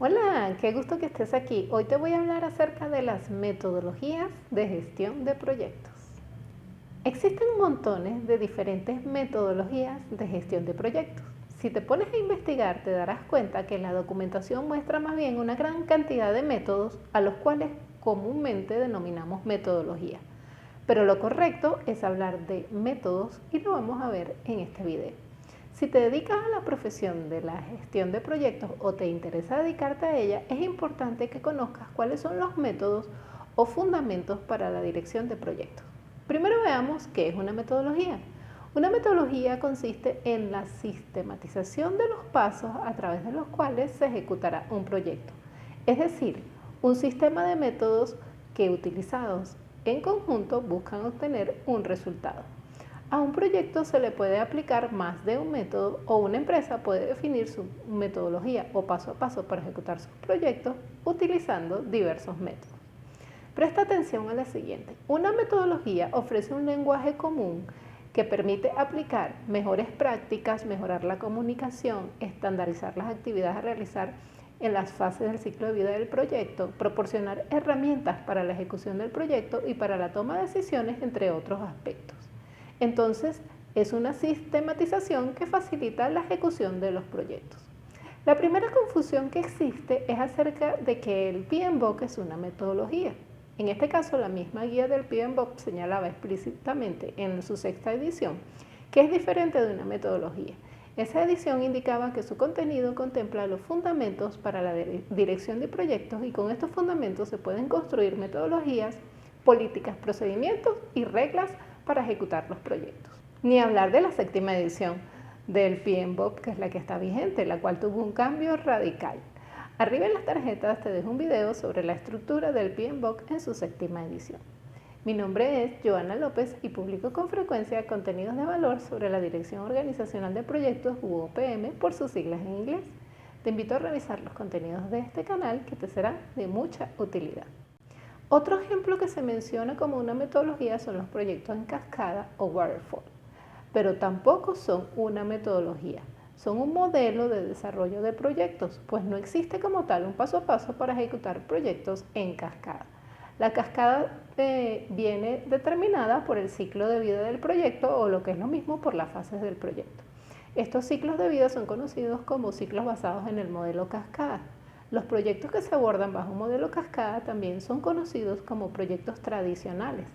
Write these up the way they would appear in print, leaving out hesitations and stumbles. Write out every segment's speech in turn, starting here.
Hola, qué gusto que estés aquí. Hoy te voy a hablar acerca de las metodologías de gestión de proyectos. Existen montones de diferentes metodologías de gestión de proyectos. Si te pones a investigar, te darás cuenta que la documentación muestra más bien una gran cantidad de métodos a los cuales comúnmente denominamos metodología. Pero lo correcto es hablar de métodos y lo vamos a ver en este video. Si te dedicas a la profesión de la gestión de proyectos o te interesa dedicarte a ella, es importante que conozcas cuáles son los métodos o fundamentos para la dirección de proyectos. Primero veamos qué es una metodología. Una metodología consiste en la sistematización de los pasos a través de los cuales se ejecutará un proyecto, es decir, un sistema de métodos que utilizados en conjunto buscan obtener un resultado. A un proyecto se le puede aplicar más de un método o una empresa puede definir su metodología o paso a paso para ejecutar sus proyectos utilizando diversos métodos. Presta atención a la siguiente. Una metodología ofrece un lenguaje común que permite aplicar mejores prácticas, mejorar la comunicación, estandarizar las actividades a realizar en las fases del ciclo de vida del proyecto, proporcionar herramientas para la ejecución del proyecto y para la toma de decisiones, entre otros aspectos. Entonces, es una sistematización que facilita la ejecución de los proyectos. La primera confusión que existe es acerca de que el PMBOK es una metodología. En este caso, la misma guía del PMBOK señalaba explícitamente en su sexta edición que es diferente de una metodología. Esa edición indicaba que su contenido contempla los fundamentos para la dirección de proyectos y con estos fundamentos se pueden construir metodologías, políticas, procedimientos y reglas para ejecutar los proyectos. Ni hablar de la séptima edición del PMBOK, que es la que está vigente, la cual tuvo un cambio radical. Arriba en las tarjetas te dejo un video sobre la estructura del PMBOK en su séptima edición. Mi nombre es Joana López y publico con frecuencia contenidos de valor sobre la Dirección Organizacional de Proyectos u OPM por sus siglas en inglés. Te invito a revisar los contenidos de este canal que te serán de mucha utilidad. Otro ejemplo que se menciona como una metodología son los proyectos en cascada o waterfall, pero tampoco son una metodología. Son un modelo de desarrollo de proyectos, pues no existe como tal un paso a paso para ejecutar proyectos en cascada. La cascada viene determinada por el ciclo de vida del proyecto o lo que es lo mismo por las fases del proyecto. Estos ciclos de vida son conocidos como ciclos basados en el modelo cascada. Los proyectos que se abordan bajo un modelo cascada también son conocidos como proyectos tradicionales.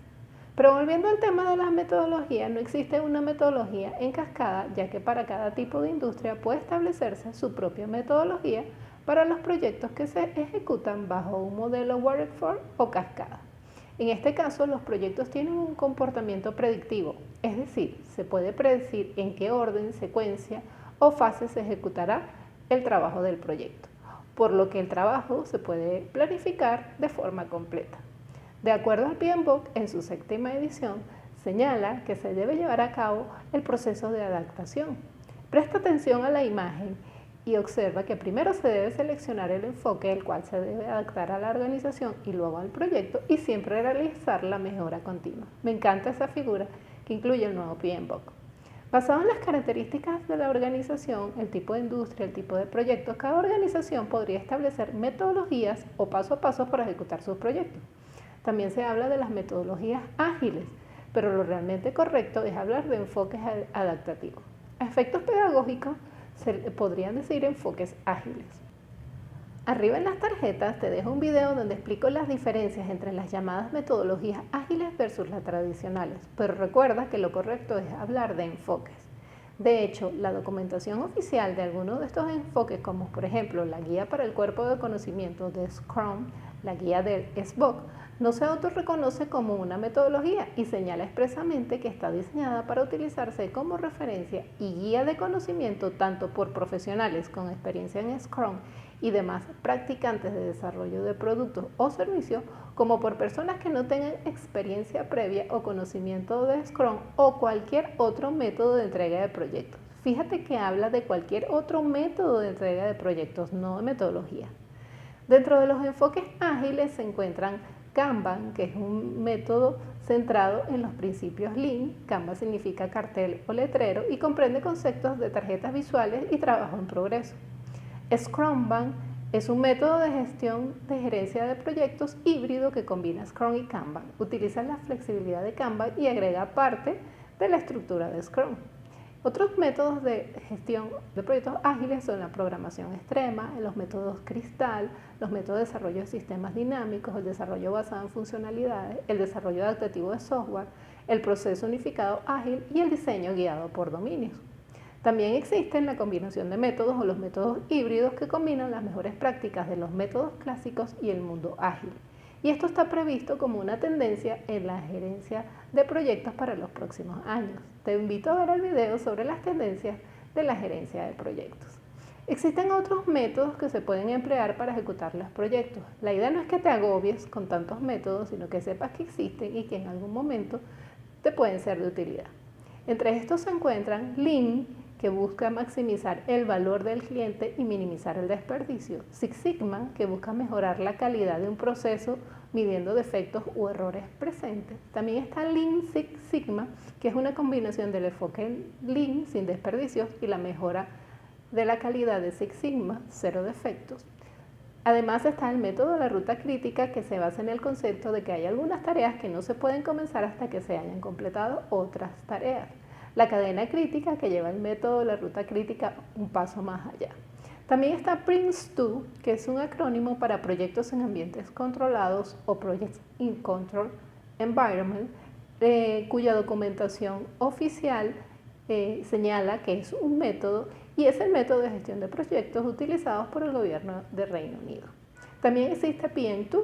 Pero volviendo al tema de las metodologías, no existe una metodología en cascada, ya que para cada tipo de industria puede establecerse su propia metodología para los proyectos que se ejecutan bajo un modelo waterfall o cascada. En este caso, los proyectos tienen un comportamiento predictivo, es decir, se puede predecir en qué orden, secuencia o fase se ejecutará el trabajo del proyecto, por lo que el trabajo se puede planificar de forma completa. De acuerdo al PMBOK, en su séptima edición, señala que se debe llevar a cabo el proceso de adaptación. Presta atención a la imagen y observa que primero se debe seleccionar el enfoque el cual se debe adaptar a la organización y luego al proyecto y siempre realizar la mejora continua. Me encanta esa figura que incluye el nuevo PMBOK. Basado en las características de la organización, el tipo de industria, el tipo de proyectos, cada organización podría establecer metodologías o paso a paso para ejecutar sus proyectos. También se habla de las metodologías ágiles, pero lo realmente correcto es hablar de enfoques adaptativos. A efectos pedagógicos se podrían decir enfoques ágiles. Arriba en las tarjetas te dejo un video donde explico las diferencias entre las llamadas metodologías ágiles versus las tradicionales, pero recuerda que lo correcto es hablar de enfoques. De hecho, la documentación oficial de algunos de estos enfoques, como por ejemplo la guía para el cuerpo de conocimiento de Scrum, la guía del SBOK, no se autorreconoce como una metodología y señala expresamente que está diseñada para utilizarse como referencia y guía de conocimiento tanto por profesionales con experiencia en Scrum y demás practicantes de desarrollo de productos o servicios, como por personas que no tengan experiencia previa o conocimiento de Scrum o cualquier otro método de entrega de proyectos. Fíjate que habla de cualquier otro método de entrega de proyectos, no de metodología. Dentro de los enfoques ágiles se encuentran Kanban, que es un método centrado en los principios Lean. Kanban significa cartel o letrero y comprende conceptos de tarjetas visuales y trabajo en progreso. Scrumban Es un método de gestión de gerencia de proyectos híbrido que combina Scrum y Kanban. Utiliza la flexibilidad de Kanban y agrega parte de la estructura de Scrum. Otros métodos de gestión de proyectos ágiles son la programación extrema, los métodos Cristal, los métodos de desarrollo de sistemas dinámicos, el desarrollo basado en funcionalidades, el desarrollo adaptativo de software, el proceso unificado ágil y el diseño guiado por dominios. También existen la combinación de métodos o los métodos híbridos que combinan las mejores prácticas de los métodos clásicos y el mundo ágil. Y esto está previsto como una tendencia en la gerencia de proyectos para los próximos años. Te invito a ver el video sobre las tendencias de la gerencia de proyectos. Existen otros métodos que se pueden emplear para ejecutar los proyectos. La idea no es que te agobies con tantos métodos, sino que sepas que existen y que en algún momento te pueden ser de utilidad. Entre estos se encuentran Lean, que busca maximizar el valor del cliente y minimizar el desperdicio. Six Sigma, que busca mejorar la calidad de un proceso midiendo defectos u errores presentes. También está Lean Six Sigma, que es una combinación del enfoque Lean sin desperdicios y la mejora de la calidad de Six Sigma, cero defectos. Además está el método de la ruta crítica, que se basa en el concepto de que hay algunas tareas que no se pueden comenzar hasta que se hayan completado otras tareas. La cadena crítica, que lleva el método de la ruta crítica un paso más allá. También está PRINCE2, que es un acrónimo para proyectos en ambientes controlados o Projects in Control Environment, cuya documentación oficial señala que es un método y es el método de gestión de proyectos utilizados por el gobierno de Reino Unido. También existe PM2,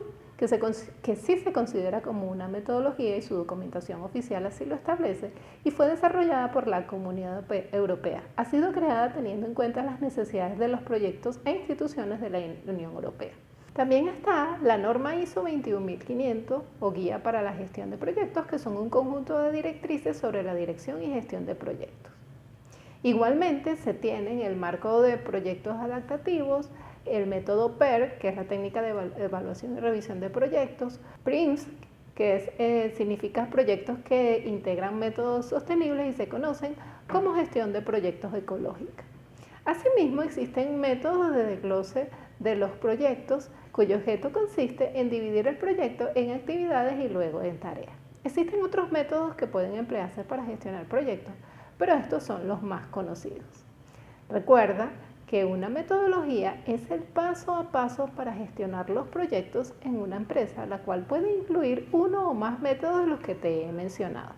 que sí se considera como una metodología y su documentación oficial así lo establece, y fue desarrollada por la Comunidad Europea. Ha sido creada teniendo en cuenta las necesidades de los proyectos e instituciones de la Unión Europea. También está la norma ISO 21500 o Guía para la Gestión de Proyectos, que son un conjunto de directrices sobre la dirección y gestión de proyectos. Igualmente se tienen el marco de proyectos adaptativos, el método PER, que es la técnica de evaluación y revisión de proyectos, PRINCE, que significa proyectos que integran métodos sostenibles y se conocen como gestión de proyectos ecológica. Asimismo, existen métodos de desglose de los proyectos cuyo objeto consiste en dividir el proyecto en actividades y luego en tareas. Existen otros métodos que pueden emplearse para gestionar proyectos, pero estos son los más conocidos. Recuerda que una metodología es el paso a paso para gestionar los proyectos en una empresa, la cual puede incluir uno o más métodos de los que te he mencionado.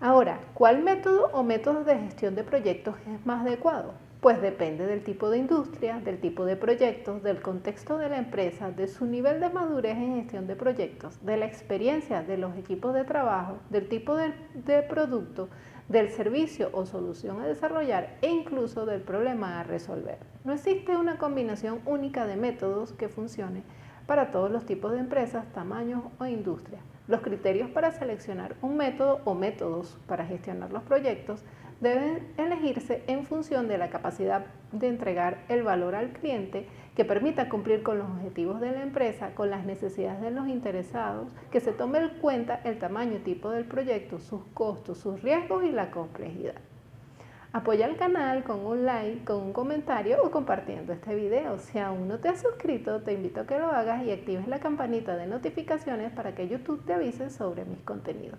Ahora, ¿cuál método o métodos de gestión de proyectos es más adecuado? Pues depende del tipo de industria, del tipo de proyectos, del contexto de la empresa, de su nivel de madurez en gestión de proyectos, de la experiencia de los equipos de trabajo, del tipo de producto, del servicio o solución a desarrollar e incluso del problema a resolver. No existe una combinación única de métodos que funcione para todos los tipos de empresas, tamaños o industrias. Los criterios para seleccionar un método o métodos para gestionar los proyectos deben elegirse en función de la capacidad de entregar el valor al cliente que permita cumplir con los objetivos de la empresa, con las necesidades de los interesados, que se tome en cuenta el tamaño y tipo del proyecto, sus costos, sus riesgos y la complejidad. Apoya al canal con un like, con un comentario o compartiendo este video. Si aún no te has suscrito, te invito a que lo hagas y actives la campanita de notificaciones para que YouTube te avise sobre mis contenidos.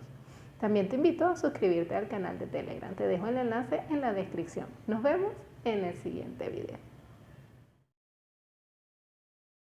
También te invito a suscribirte al canal de Telegram. Te dejo el enlace en la descripción. Nos vemos en el siguiente video.